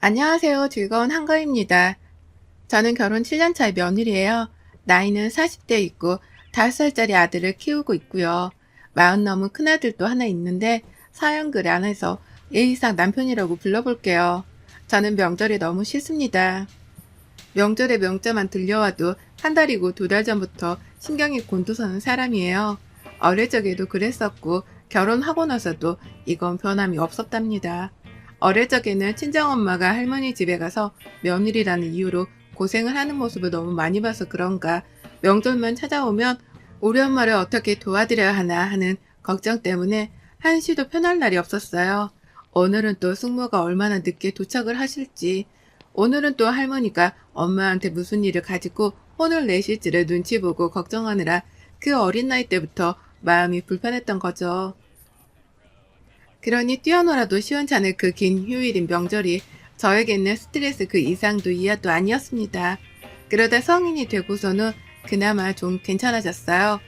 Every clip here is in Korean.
안녕하세요. 즐거운 한가입니다. 저는 결혼 7년 차의 며느리예요. 나이는 40대 있고 5살짜리 아들을 키우고 있고요. 40 넘은 큰아들도 하나 있는데 사연글 안에서 예의상 남편이라고 불러볼게요. 저는 명절이 너무 싫습니다. 명절에 명자만 들려와도 한 달이고 2달 전부터 신경이 곤두서는 사람이에요. 어릴 적에도 그랬었고 결혼하고 나서도 이건 변함이 없었답니다. 어릴 적에는 친정엄마가 할머니 집에 가서 며느리라는 이유로 고생을 하는 모습을 너무 많이 봐서 그런가 명절만 찾아오면 우리 엄마를 어떻게 도와드려야 하나 하는 걱정 때문에 한시도 편할 날이 없었어요. 오늘은 또 숙모가 얼마나 늦게 도착을 하실지, 오늘은 또 할머니가 엄마한테 무슨 일을 가지고 혼을 내실지를 눈치 보고 걱정하느라 그 어린 나이 때부터 마음이 불편했던 거죠. 그러니 뛰어놀아도 시원찮을 그 긴 휴일인 명절이 저에게는 스트레스 그 이상도 이하도 아니었습니다. 그러다 성인이 되고서는 그나마 좀 괜찮아졌어요.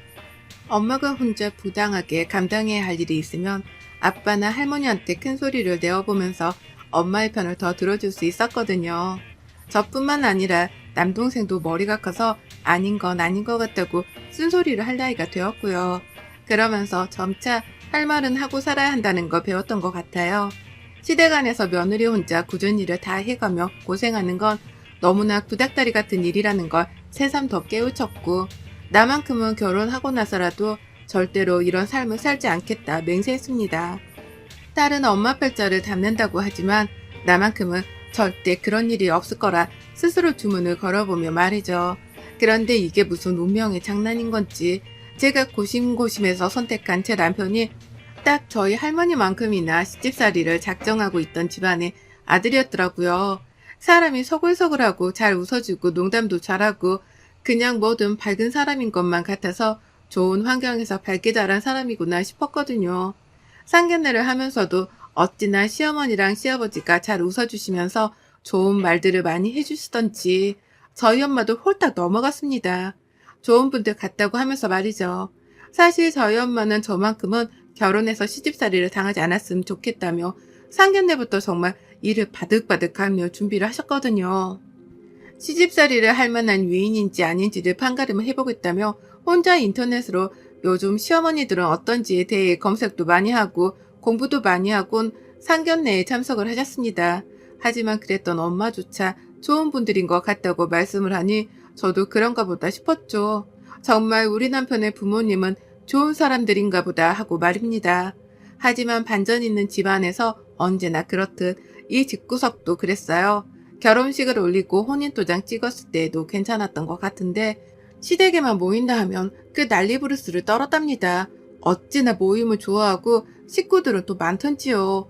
엄마가 혼자 부당하게 감당해야 할 일이 있으면 아빠나 할머니한테 큰 소리를 내어보면서 엄마의 편을 더 들어줄 수 있었거든요. 저뿐만 아니라 남동생도 머리가 커서 아닌 건 아닌 것 같다고 쓴소리를 할 나이가 되었고요. 그러면서 점차 할 말은 하고 살아야 한다는 걸 배웠던 것 같아요. 시댁안에서 며느리 혼자 굳은 일을 다 해가며 고생하는 건 너무나 구닥다리 같은 일이라는 걸 새삼 더 깨우쳤고, 나만큼은 결혼하고 나서라도 절대로 이런 삶을 살지 않겠다 맹세했습니다. 딸은 엄마 팔자를 담는다고 하지만 나만큼은 절대 그런 일이 없을 거라 스스로 주문을 걸어보며 말이죠. 그런데 이게 무슨 운명의 장난인 건지 제가 고심고심해서 선택한 제 남편이 딱 저희 할머니만큼이나 시집살이를 작정하고 있던 집안의 아들이었더라고요. 사람이 서글서글하고 잘 웃어주고 농담도 잘하고 그냥 뭐든 밝은 사람인 것만 같아서 좋은 환경에서 밝게 자란 사람이구나 싶었거든요. 상견례를 하면서도 어찌나 시어머니랑 시아버지가 잘 웃어주시면서 좋은 말들을 많이 해주시던지 저희 엄마도 홀딱 넘어갔습니다. 좋은 분들 같다고 하면서 말이죠. 사실 저희 엄마는 저만큼은 결혼해서 시집살이를 당하지 않았으면 좋겠다며 상견례부터 정말 이를 바득바득하며 준비를 하셨거든요. 시집살이를 할 만한 위인인지 아닌지를 판가름을 해보겠다며 혼자 인터넷으로 요즘 시어머니들은 어떤지에 대해 검색도 많이 하고 공부도 많이 하곤 상견례에 참석을 하셨습니다. 하지만 그랬던 엄마조차 좋은 분들인 것 같다고 말씀을 하니 저도 그런가 보다 싶었죠. 정말 우리 남편의 부모님은 좋은 사람들인가 보다 하고 말입니다. 하지만 반전 있는 집안에서 언제나 그렇듯 이 집구석도 그랬어요. 결혼식을 올리고 혼인도장 찍었을 때에도 괜찮았던 것 같은데 시댁에만 모인다 하면 그 난리부르스를 떨었답니다. 어찌나 모임을 좋아하고 식구들은 또 많던지요.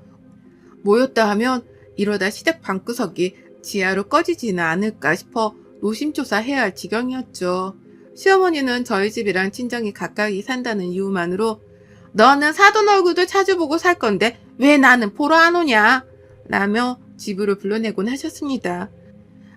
모였다 하면 이러다 시댁 방구석이 지하로 꺼지지는 않을까 싶어 노심초사해야 할 지경이었죠. 시어머니는 저희 집이랑 친정이 가까이 산다는 이유만으로 너는 사돈 얼굴도 찾아보고 살 건데 왜 나는 보러 안 오냐? 라며 집으로 불러내곤 하셨습니다.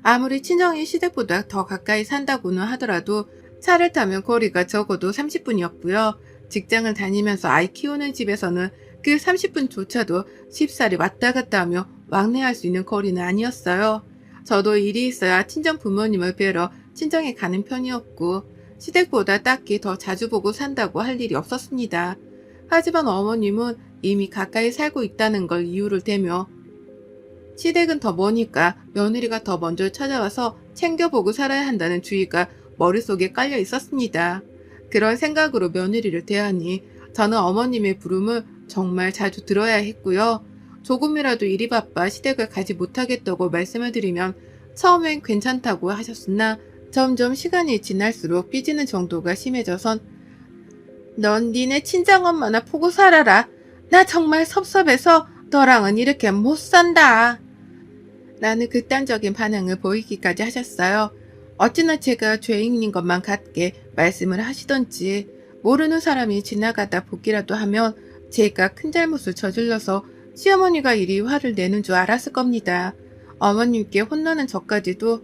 아무리 친정이 시댁보다 더 가까이 산다고는 하더라도 차를 타면 거리가 적어도 30분이었고요. 직장을 다니면서 아이 키우는 집에서는 그 30분조차도 쉽사리 왔다 갔다 하며 왕래할 수 있는 거리는 아니었어요. 저도 일이 있어야 친정 부모님을 뵈러 친정에 가는 편이었고 시댁보다 딱히 더 자주 보고 산다고 할 일이 없었습니다. 하지만 어머님은 이미 가까이 살고 있다는 걸 이유를 대며 시댁은 더 머니까 며느리가 더 먼저 찾아와서 챙겨보고 살아야 한다는 주의가 머릿속에 깔려 있었습니다. 그런 생각으로 며느리를 대하니 저는 어머님의 부름을 정말 자주 들어야 했고요. 조금이라도 일이 바빠 시댁을 가지 못하겠다고 말씀을 드리면 처음엔 괜찮다고 하셨으나 점점 시간이 지날수록 삐지는 정도가 심해져선 넌 니네 친정엄마나 보고 살아라. 나 정말 섭섭해서 너랑은 이렇게 못 산다. 라는 극단적인 반응을 보이기까지 하셨어요. 어찌나 제가 죄인인 것만 같게 말씀을 하시던지 모르는 사람이 지나가다 보기라도 하면 제가 큰 잘못을 저질러서 시어머니가 이리 화를 내는 줄 알았을 겁니다. 어머님께 혼나는 저까지도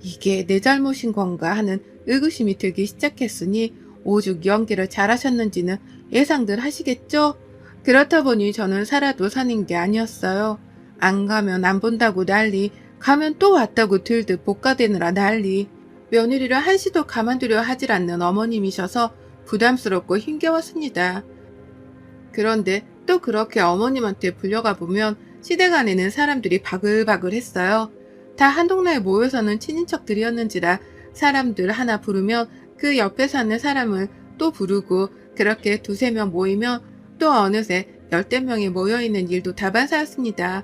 이게 내 잘못인 건가 하는 의구심이 들기 시작했으니 오죽 연기를 잘하셨는지는 예상들 하시겠죠? 그렇다 보니 저는 살아도 사는 게 아니었어요. 안 가면 안 본다고 난리, 가면 또 왔다고 들들 복가대느라 난리. 며느리를 한시도 가만두려 하질 않는 어머님이셔서 부담스럽고 힘겨웠습니다. 그런데 또 그렇게 어머님한테 불려가 보면 시댁 안에는 사람들이 바글바글 했어요. 다 한 동네에 모여 사는 친인척들이었는지라 사람들 하나 부르면 그 옆에 사는 사람을 또 부르고 그렇게 두세 명 모이면 또 어느새 열댓 명이 모여있는 일도 다반사였습니다.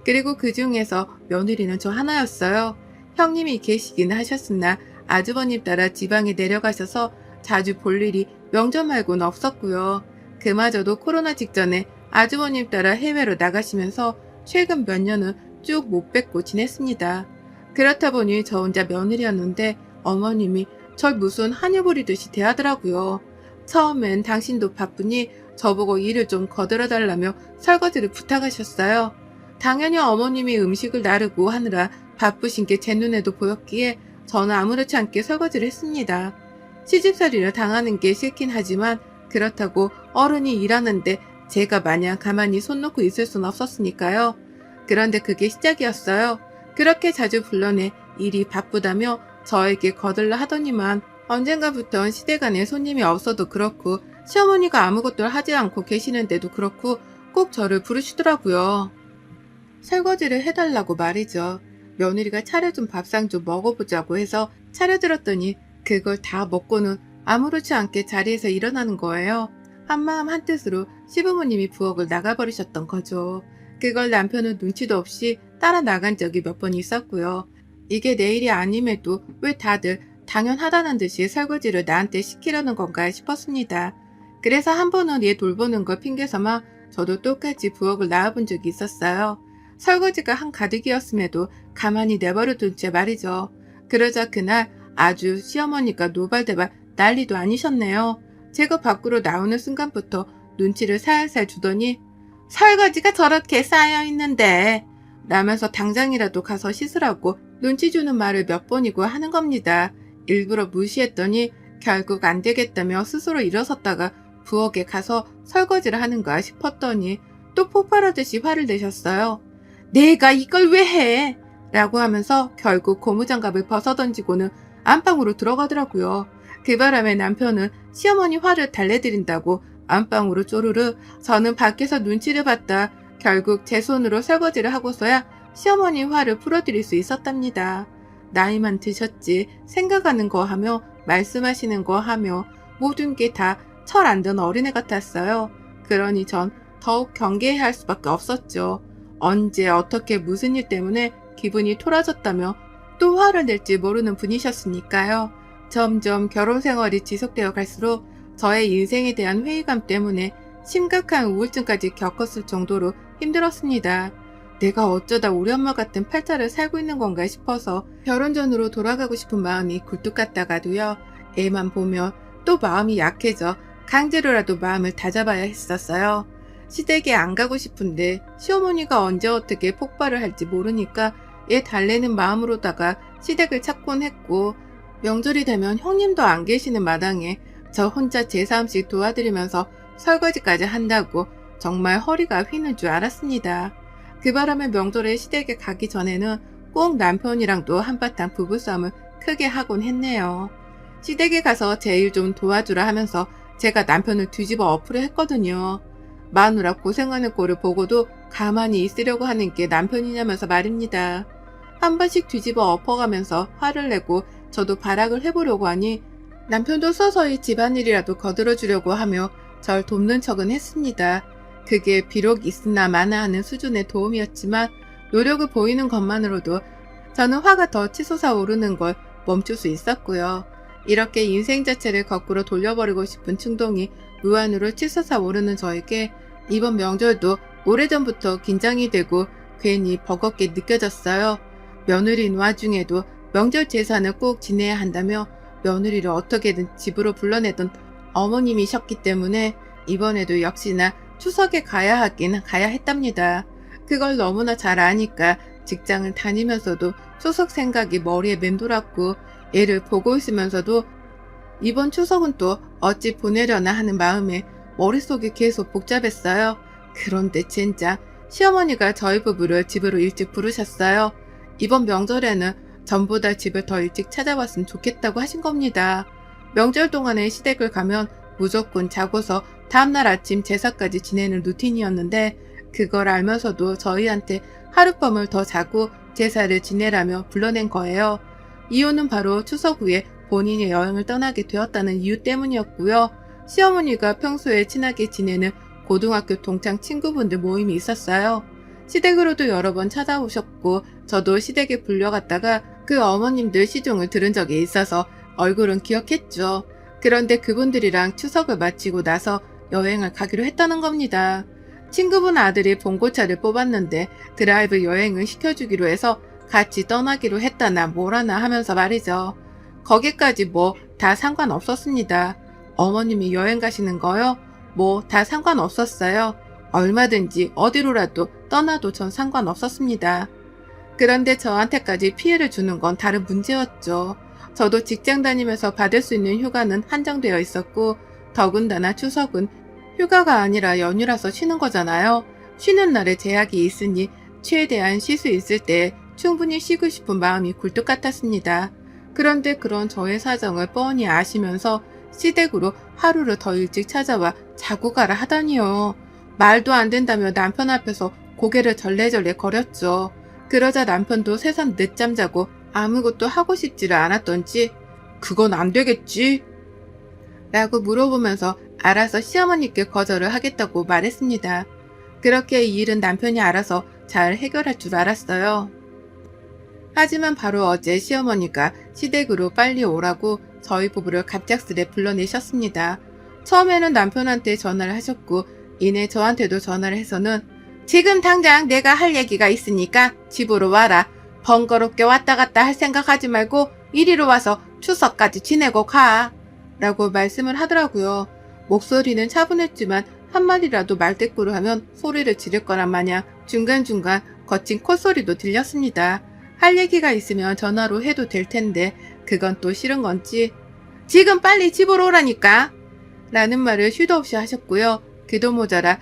그리고 그 중에서 며느리는 저 하나였어요. 형님이 계시긴 하셨으나 아주버님 따라 지방에 내려가셔서 자주 볼 일이 명절 말고는 없었고요. 그마저도 코로나 직전에 아주버님 따라 해외로 나가시면서 최근 몇 년은 쭉 못 뵙고 지냈습니다. 그렇다 보니 저 혼자 며느리였는데 어머님이 절 무슨 한유 부리듯이 대하더라고요. 처음엔 당신도 바쁘니 저보고 일을 좀 거들어 달라며 설거지를 부탁하셨어요. 당연히 어머님이 음식을 나르고 하느라 바쁘신 게 제 눈에도 보였기에 저는 아무렇지 않게 설거지를 했습니다. 시집살이를 당하는 게 싫긴 하지만 그렇다고 어른이 일하는데 제가 마냥 가만히 손 놓고 있을 순 없었으니까요. 그런데 그게 시작이었어요. 그렇게 자주 불러내 일이 바쁘다며 저에게 거들러 하더니만 언젠가부턴 시댁 안에 손님이 없어도 그렇고 시어머니가 아무것도 하지 않고 계시는데도 그렇고 꼭 저를 부르시더라고요. 설거지를 해달라고 말이죠. 며느리가 차려준 밥상 좀 먹어보자고 해서 차려들었더니 그걸 다 먹고는 아무렇지 않게 자리에서 일어나는 거예요. 한마음 한뜻으로 시부모님이 부엌을 나가버리셨던 거죠. 그걸 남편은 눈치도 없이 따라 나간 적이 몇 번 있었고요. 이게 내 일이 아님에도 왜 다들 당연하다는 듯이 설거지를 나한테 시키려는 건가 싶었습니다. 그래서 한 번은 얘 돌보는 걸 핑계삼아 저도 똑같이 부엌을 나와본 적이 있었어요. 설거지가 한가득이었음에도 가만히 내버려둔 채 말이죠. 그러자 그날 아주 시어머니가 노발대발 난리도 아니셨네요. 제가 밖으로 나오는 순간부터 눈치를 살살 주더니 설거지가 저렇게 쌓여있는데 라면서 당장이라도 가서 씻으라고 눈치 주는 말을 몇 번이고 하는 겁니다. 일부러 무시했더니 결국 안 되겠다며 스스로 일어섰다가 부엌에 가서 설거지를 하는가 싶었더니 또 폭발하듯이 화를 내셨어요. 내가 이걸 왜 해? 라고 하면서 결국 고무장갑을 벗어던지고는 안방으로 들어가더라고요. 그 바람에 남편은 시어머니 화를 달래드린다고 안방으로 쪼르르, 저는 밖에서 눈치를 봤다 결국 제 손으로 설거지를 하고서야 시어머니 화를 풀어드릴 수 있었답니다. 나이만 드셨지 생각하는 거 하며 말씀하시는 거 하며 모든 게 다 철 안 든 어린애 같았어요. 그러니 전 더욱 경계해야 할 수밖에 없었죠. 언제 어떻게 무슨 일 때문에 기분이 토라졌다며 또 화를 낼지 모르는 분이셨으니까요. 점점 결혼 생활이 지속되어 갈수록 저의 인생에 대한 회의감 때문에 심각한 우울증까지 겪었을 정도로 힘들었습니다. 내가 어쩌다 우리 엄마 같은 팔자를 살고 있는 건가 싶어서 결혼 전으로 돌아가고 싶은 마음이 굴뚝 같다가도요. 애만 보면 또 마음이 약해져 강제로라도 마음을 다잡아야 했었어요. 시댁에 안 가고 싶은데 시어머니가 언제 어떻게 폭발을 할지 모르니까 얘 달래는 마음으로다가 시댁을 찾곤 했고 명절이 되면 형님도 안 계시는 마당에 저 혼자 제사음식 도와드리면서 설거지까지 한다고 정말 허리가 휘는 줄 알았습니다. 그 바람에 명절에 시댁에 가기 전에는 꼭 남편이랑도 한바탕 부부싸움을 크게 하곤 했네요. 시댁에 가서 제 일 좀 도와주라 하면서 제가 남편을 뒤집어 엎으려 했거든요. 마누라 고생하는 꼴을 보고도 가만히 있으려고 하는 게 남편이냐면서 말입니다. 한 번씩 뒤집어 엎어가면서 화를 내고 저도 발악을 해보려고 하니 남편도 서서히 집안일이라도 거들어주려고 하며 절 돕는 척은 했습니다. 그게 비록 있으나 마나 하는 수준의 도움이었지만 노력을 보이는 것만으로도 저는 화가 더 치솟아 오르는 걸 멈출 수 있었고요. 이렇게 인생 자체를 거꾸로 돌려버리고 싶은 충동이 무한으로 치솟아 오르는 저에게 이번 명절도 오래전부터 긴장이 되고 괜히 버겁게 느껴졌어요. 며느리인 와중에도 명절 제사는 꼭 지내야 한다며 며느리를 어떻게든 집으로 불러내던 어머님이셨기 때문에 이번에도 역시나 추석에 가야 하긴 가야 했답니다. 그걸 너무나 잘 아니까 직장을 다니면서도 추석 생각이 머리에 맴돌았고 애를 보고 있으면서도 이번 추석은 또 어찌 보내려나 하는 마음에 머릿속이 계속 복잡했어요. 그런데 진짜 시어머니가 저희 부부를 집으로 일찍 부르셨어요. 이번 명절에는 전보다 집을 더 일찍 찾아왔으면 좋겠다고 하신 겁니다. 명절 동안에 시댁을 가면 무조건 자고서 다음날 아침 제사까지 지내는 루틴이었는데 그걸 알면서도 저희한테 하룻밤을 더 자고 제사를 지내라며 불러낸 거예요. 이유는 바로 추석 후에 본인이 여행을 떠나게 되었다는 이유 때문이었고요. 시어머니가 평소에 친하게 지내는 고등학교 동창 친구분들 모임이 있었어요. 시댁으로도 여러 번 찾아오셨고 저도 시댁에 불려갔다가 그 어머님들 시종을 들은 적이 있어서 얼굴은 기억했죠. 그런데 그분들이랑 추석을 마치고 나서 여행을 가기로 했다는 겁니다. 친구분 아들이 봉고차를 뽑았는데 드라이브 여행을 시켜주기로 해서 같이 떠나기로 했다나 뭐라나 하면서 말이죠. 거기까지 뭐 다 상관없었습니다. 어머님이 여행 가시는 거요? 뭐 다 상관없었어요. 얼마든지 어디로라도 떠나도 전 상관없었습니다. 그런데 저한테까지 피해를 주는 건 다른 문제였죠. 저도 직장 다니면서 받을 수 있는 휴가는 한정되어 있었고 더군다나 추석은 휴가가 아니라 연휴라서 쉬는 거잖아요. 쉬는 날에 제약이 있으니 최대한 쉴 수 있을 때 충분히 쉬고 싶은 마음이 굴뚝 같았습니다. 그런데 그런 저의 사정을 뻔히 아시면서 시댁으로 하루를 더 일찍 찾아와 자고 가라 하다니요. 말도 안 된다며 남편 앞에서 고개를 절레절레 거렸죠. 그러자 남편도 새삼 늦잠 자고 아무것도 하고 싶지를 않았던지 그건 안 되겠지? 라고 물어보면서 알아서 시어머니께 거절을 하겠다고 말했습니다. 그렇게 이 일은 남편이 알아서 잘 해결할 줄 알았어요. 하지만 바로 어제 시어머니가 시댁으로 빨리 오라고 저희 부부를 갑작스레 불러내셨습니다. 처음에는 남편한테 전화를 하셨고 이내 저한테도 전화를 해서는 지금 당장 내가 할 얘기가 있으니까 집으로 와라. 번거롭게 왔다 갔다 할 생각하지 말고 이리로 와서 추석까지 지내고 가. 라고 말씀을 하더라고요. 목소리는 차분했지만 한마디라도 말대꾸를 하면 소리를 지를 거란 마냥 중간중간 거친 콧소리도 들렸습니다. 할 얘기가 있으면 전화로 해도 될 텐데 그건 또 싫은 건지 지금 빨리 집으로 오라니까 라는 말을 휴도 없이 하셨고요. 그도 모자라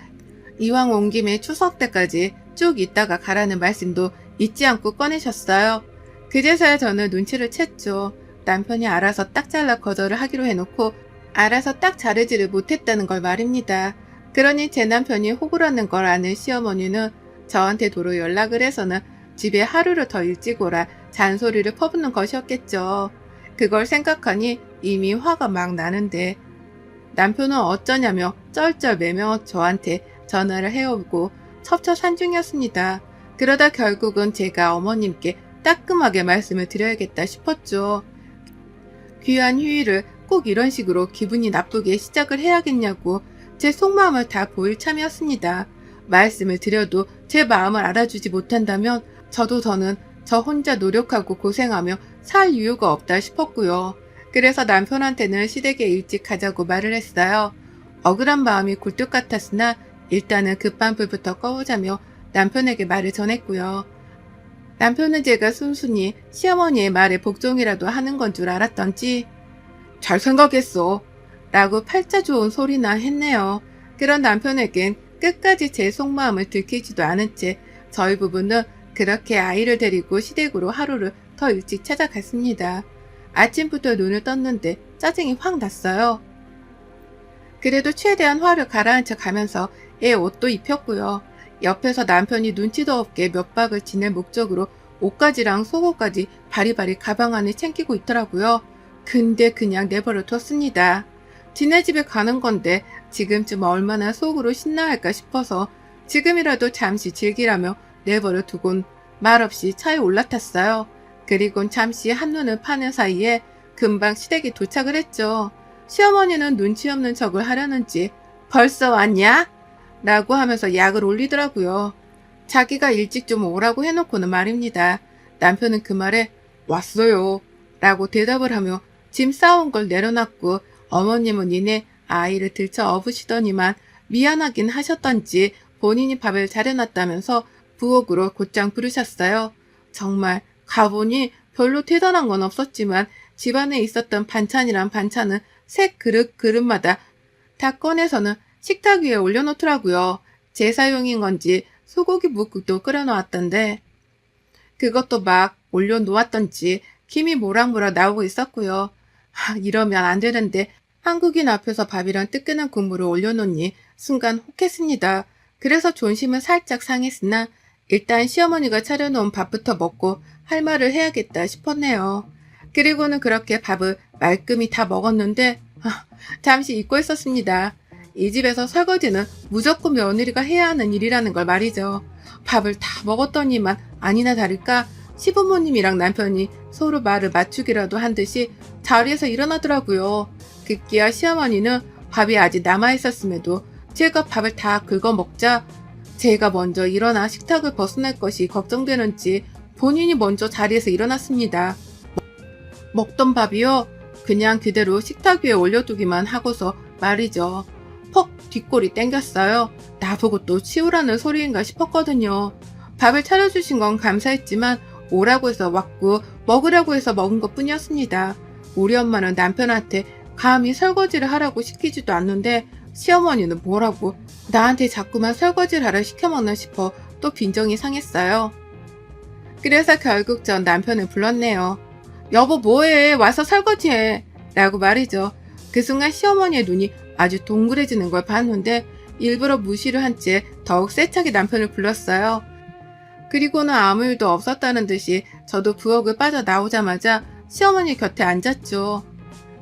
이왕 온 김에 추석 때까지 쭉 있다가 가라는 말씀도 잊지 않고 꺼내셨어요. 그제서야 저는 눈치를 챘죠. 남편이 알아서 딱 잘라 거절을 하기로 해놓고 알아서 딱 자르지를 못했다는 걸 말입니다. 그러니 제 남편이 호구라는 걸 아는 시어머니는 저한테 도로 연락을 해서는 집에 하루를 더 일찍 오라 잔소리를 퍼붓는 것이었겠죠. 그걸 생각하니 이미 화가 막 나는데 남편은 어쩌냐며 쩔쩔매며 저한테 전화를 해오고 첩첩산중이었습니다. 그러다 결국은 제가 어머님께 따끔하게 말씀을 드려야겠다 싶었죠. 귀한 휴일을 꼭 이런 식으로 기분이 나쁘게 시작을 해야겠냐고 제 속마음을 다 보일 참이었습니다. 말씀을 드려도 제 마음을 알아주지 못한다면 저는 저 혼자 노력하고 고생하며 살 이유가 없다 싶었고요. 그래서 남편한테는 시댁에 일찍 가자고 말을 했어요. 억울한 마음이 굴뚝 같았으나 일단은 급한 불부터 꺼보자며 남편에게 말을 전했고요. 남편은 제가 순순히 시어머니의 말에 복종이라도 하는 건 줄 알았던지 잘 생각했어 라고 팔자 좋은 소리나 했네요. 그런 남편에겐 끝까지 제 속마음을 들키지도 않은 채 저희 부부는 그렇게 아이를 데리고 시댁으로 하루를 더 일찍 찾아갔습니다. 아침부터 눈을 떴는데 짜증이 확 났어요. 그래도 최대한 화를 가라앉혀 가면서 애 옷도 입혔고요. 옆에서 남편이 눈치도 없게 몇 박을 지낼 목적으로 옷가지랑 속옷까지 바리바리 가방 안에 챙기고 있더라고요. 근데 그냥 내버려 뒀습니다. 지네 집에 가는 건데 지금쯤 얼마나 속으로 신나할까 싶어서 지금이라도 잠시 즐기라며 내버려 두곤 말없이 차에 올라탔어요. 그리곤 잠시 한눈을 파는 사이에 금방 시댁에 도착을 했죠. 시어머니는 눈치 없는 척을 하려는지 벌써 왔냐? 라고 하면서 약을 올리더라고요. 자기가 일찍 좀 오라고 해놓고는 말입니다. 남편은 그 말에 왔어요 라고 대답을 하며 짐 싸온 걸 내려놨고 어머님은 이내 아이를 들쳐 업으시더니만 미안하긴 하셨던지 본인이 밥을 차려놨다면서 부엌으로 곧장 부르셨어요. 정말 가보니 별로 대단한 건 없었지만 집안에 있었던 반찬이란 반찬은 새 그릇마다 다 꺼내서는 식탁 위에 올려놓더라고요. 제사용인 건지 소고기 묵국도 끓여놓았던데 그것도 막 올려놓았던지 김이 모락모락 나오고 있었고요. 이러면 안 되는데 한국인 앞에서 밥이랑 뜨끈한 국물을 올려놓니 순간 혹했습니다. 그래서 존심은 살짝 상했으나 일단 시어머니가 차려놓은 밥부터 먹고 할 말을 해야겠다 싶었네요. 그리고는 그렇게 밥을 말끔히 다 먹었는데 잠시 잊고 있었습니다. 이 집에서 설거지는 무조건 며느리가 해야 하는 일이라는 걸 말이죠. 밥을 다 먹었더니만 아니나 다를까 시부모님이랑 남편이 서로 말을 맞추기라도 한 듯이 자리에서 일어나더라고요. 급기야 시어머니는 밥이 아직 남아있었음에도 제가 밥을 다 긁어 먹자 제가 먼저 일어나 식탁을 벗어날 것이 걱정되는지 본인이 먼저 자리에서 일어났습니다. 먹던 밥이요. 그냥 그대로 식탁 위에 올려두기만 하고서 말이죠. 퍽 뒷골이 땡겼어요. 나보고 또 치우라는 소리인가 싶었거든요. 밥을 차려주신 건 감사했지만 오라고 해서 왔고 먹으라고 해서 먹은 것 뿐이었습니다. 우리 엄마는 남편한테 감히 설거지를 하라고 시키지도 않는데 시어머니는 뭐라고 나한테 자꾸만 설거지를 하라 시켜먹나 싶어 또 빈정이 상했어요. 그래서 결국 전 남편을 불렀네요. 여보 뭐해 와서 설거지해 라고 말이죠. 그 순간 시어머니의 눈이 아주 동그래지는 걸 봤는데 일부러 무시를 한 채 더욱 세차게 남편을 불렀어요. 그리고는 아무 일도 없었다는 듯이 저도 부엌을 빠져나오자마자 시어머니 곁에 앉았죠.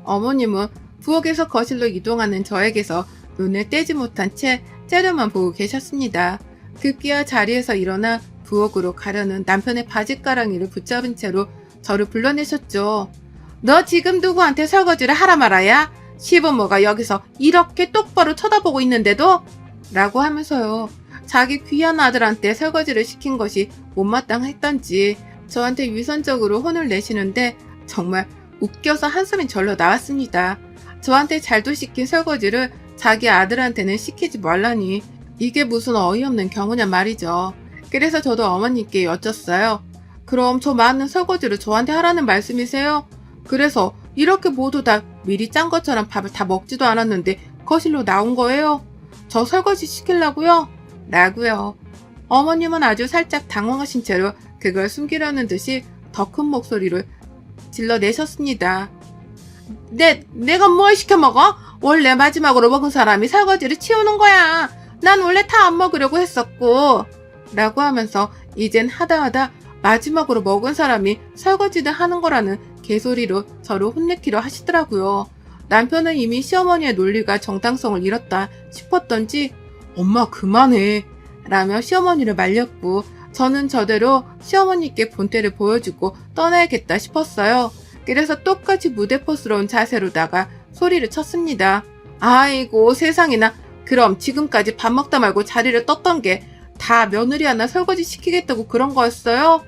어머님은 부엌에서 거실로 이동하는 저에게서 눈을 떼지 못한 채 째려만 보고 계셨습니다. 급기야 자리에서 일어나 부엌으로 가려는 남편의 바짓가랑이를 붙잡은 채로 저를 불러내셨죠. 너 지금 누구한테 설거지를 하라 말아야? 시부모가 여기서 이렇게 똑바로 쳐다보고 있는데도? 라고 하면서요. 자기 귀한 아들한테 설거지를 시킨 것이 못마땅했던지 저한테 위선적으로 혼을 내시는데 정말 웃겨서 한숨이 절로 나왔습니다. 저한테 잘도 시킨 설거지를 자기 아들한테는 시키지 말라니 이게 무슨 어이없는 경우냐 말이죠. 그래서 저도 어머님께 여쭸어요. 그럼 저 많은 설거지를 저한테 하라는 말씀이세요? 그래서 이렇게 모두 다 미리 짠 것처럼 밥을 다 먹지도 않았는데 거실로 나온 거예요? 저 설거지 시키려고요? 라고요. 어머님은 아주 살짝 당황하신 채로 그걸 숨기려는 듯이 더 큰 목소리를 질러내셨습니다. 내가 뭘 시켜 먹어? 원래 마지막으로 먹은 사람이 설거지를 치우는 거야. 난 원래 다 안 먹으려고 했었고. 라고 하면서 이젠 하다하다 마지막으로 먹은 사람이 설거지를 하는 거라는 개소리로 저를 혼내키려 하시더라고요. 남편은 이미 시어머니의 논리가 정당성을 잃었다 싶었던지 엄마 그만해 라며 시어머니를 말렸고 저는 저대로 시어머니께 본때를 보여주고 떠나야겠다 싶었어요. 그래서 똑같이 무대포스러운 자세로다가 소리를 쳤습니다. 아이고 세상에나 그럼 지금까지 밥 먹다 말고 자리를 떴던 게 다 며느리 하나 설거지 시키겠다고 그런 거였어요?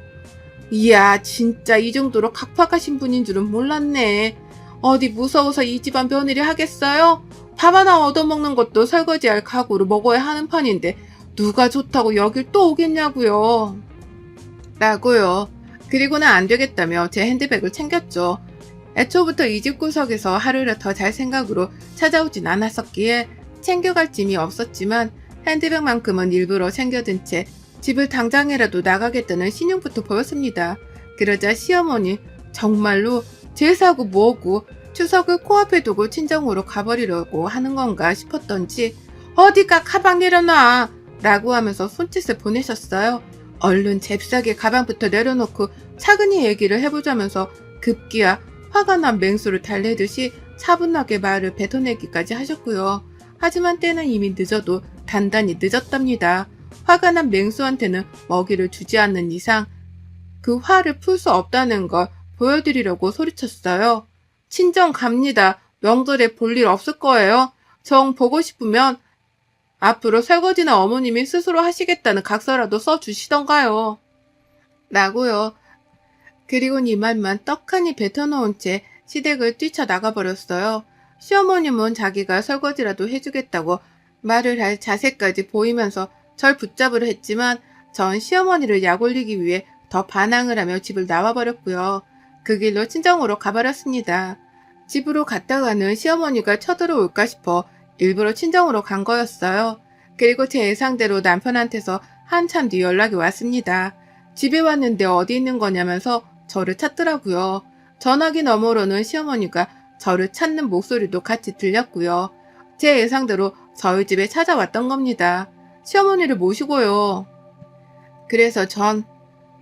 이야 진짜 이 정도로 각박하신 분인 줄은 몰랐네. 어디 무서워서 이 집안 며느리 하겠어요? 밥 하나 얻어먹는 것도 설거지할 각오로 먹어야 하는 판인데 누가 좋다고 여길 또 오겠냐고요. 라고요. 그리고는 안 되겠다며 제 핸드백을 챙겼죠. 애초부터 이 집 구석에서 하루를 더 잘 생각으로 찾아오진 않았었기에 챙겨갈 짐이 없었지만 핸드백만큼은 일부러 챙겨둔 채 집을 당장이라도 나가겠다는 신용부터 보였습니다. 그러자 시어머니 정말로 제사고 뭐고 추석을 코앞에 두고 친정으로 가버리려고 하는 건가 싶었던지 어디가 가방 내려놔 라고 하면서 손짓을 보내셨어요. 얼른 잽싸게 가방부터 내려놓고 차근히 얘기를 해보자면서 급기야 화가 난 맹수를 달래듯이 차분하게 말을 뱉어내기까지 하셨고요. 하지만 때는 이미 늦어도 단단히 늦었답니다. 화가 난 맹수한테는 먹이를 주지 않는 이상 그 화를 풀 수 없다는 걸 보여드리려고 소리쳤어요. 친정 갑니다. 명절에 볼 일 없을 거예요. 정 보고 싶으면 앞으로 설거지는 어머님이 스스로 하시겠다는 각서라도 써주시던가요. 라고요. 그리고 이 말만 떡하니 뱉어놓은 채 시댁을 뛰쳐나가버렸어요. 시어머님은 자기가 설거지라도 해주겠다고 말을 할 자세까지 보이면서 절 붙잡으려 했지만 전 시어머니를 약올리기 위해 더 반항을 하며 집을 나와버렸고요. 그 길로 친정으로 가버렸습니다. 집으로 갔다가는 시어머니가 쳐들어올까 싶어 일부러 친정으로 간 거였어요. 그리고 제 예상대로 남편한테서 한참 뒤 연락이 왔습니다. 집에 왔는데 어디 있는 거냐면서 저를 찾더라고요. 전화기 너머로는 시어머니가 저를 찾는 목소리도 같이 들렸고요. 제 예상대로 저희 집에 찾아왔던 겁니다. 시어머니를 모시고요. 그래서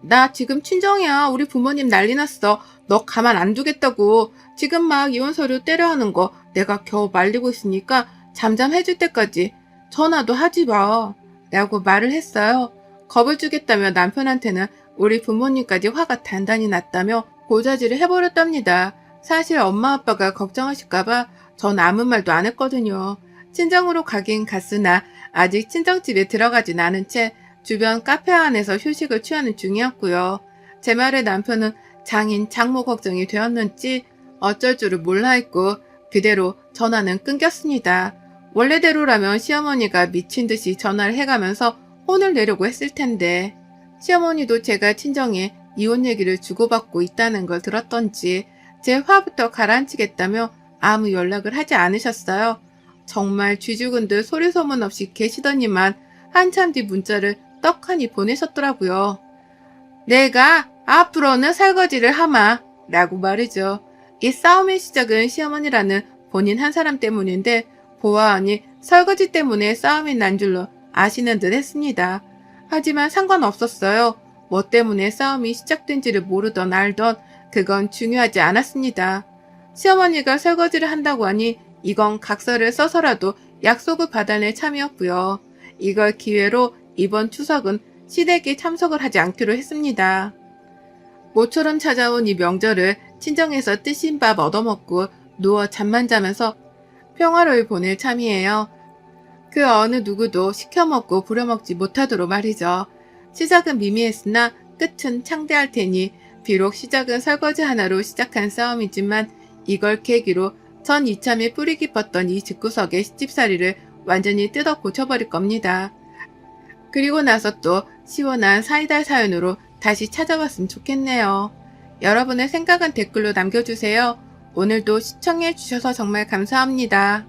나 지금 친정이야. 우리 부모님 난리 났어. 너 가만 안 두겠다고. 지금 막 이혼 서류 떼려하는 거 내가 겨우 말리고 있으니까 잠잠해질 때까지 전화도 하지 마. 라고 말을 했어요. 겁을 주겠다며 남편한테는 우리 부모님까지 화가 단단히 났다며 고자질을 해버렸답니다. 사실 엄마 아빠가 걱정하실까봐 전 아무 말도 안 했거든요. 친정으로 가긴 갔으나 아직 친정집에 들어가진 않은 채 주변 카페 안에서 휴식을 취하는 중이었고요. 제 말에 남편은 장모 걱정이 되었는지 어쩔 줄을 몰라 했고 그대로 전화는 끊겼습니다. 원래대로라면 시어머니가 미친 듯이 전화를 해가면서 혼을 내려고 했을 텐데 시어머니도 제가 친정에 이혼 얘기를 주고받고 있다는 걸 들었던지 제 화부터 가라앉히겠다며 아무 연락을 하지 않으셨어요. 정말 쥐죽은 듯 소리 소문 없이 계시더니만 한참 뒤 문자를 떡하니 보내셨더라고요. 내가 앞으로는 설거지를 하마 라고 말이죠. 이 싸움의 시작은 시어머니라는 본인 한 사람 때문인데 보아하니 설거지 때문에 싸움이 난 줄로 아시는 듯 했습니다. 하지만 상관없었어요. 뭐 때문에 싸움이 시작된지를 모르던 알던 그건 중요하지 않았습니다. 시어머니가 설거지를 한다고 하니 이건 각서를 써서라도 약속을 받아낼 참이었고요. 이걸 기회로 이번 추석은 시댁에 참석을 하지 않기로 했습니다. 모처럼 찾아온 이 명절을 친정에서 뜨신 밥 얻어먹고 누워 잠만 자면서 평화를 보낼 참이에요. 그 어느 누구도 시켜먹고 부려먹지 못하도록 말이죠. 시작은 미미했으나 끝은 창대할 테니 비록 시작은 설거지 하나로 시작한 싸움이지만 이걸 계기로 전 이참에 뿌리 깊었던 이 집구석의 시집살이를 완전히 뜯어 고쳐버릴 겁니다. 그리고 나서 또 시원한 사이다 사연으로 다시 찾아왔으면 좋겠네요. 여러분의 생각은 댓글로 남겨주세요. 오늘도 시청해주셔서 정말 감사합니다.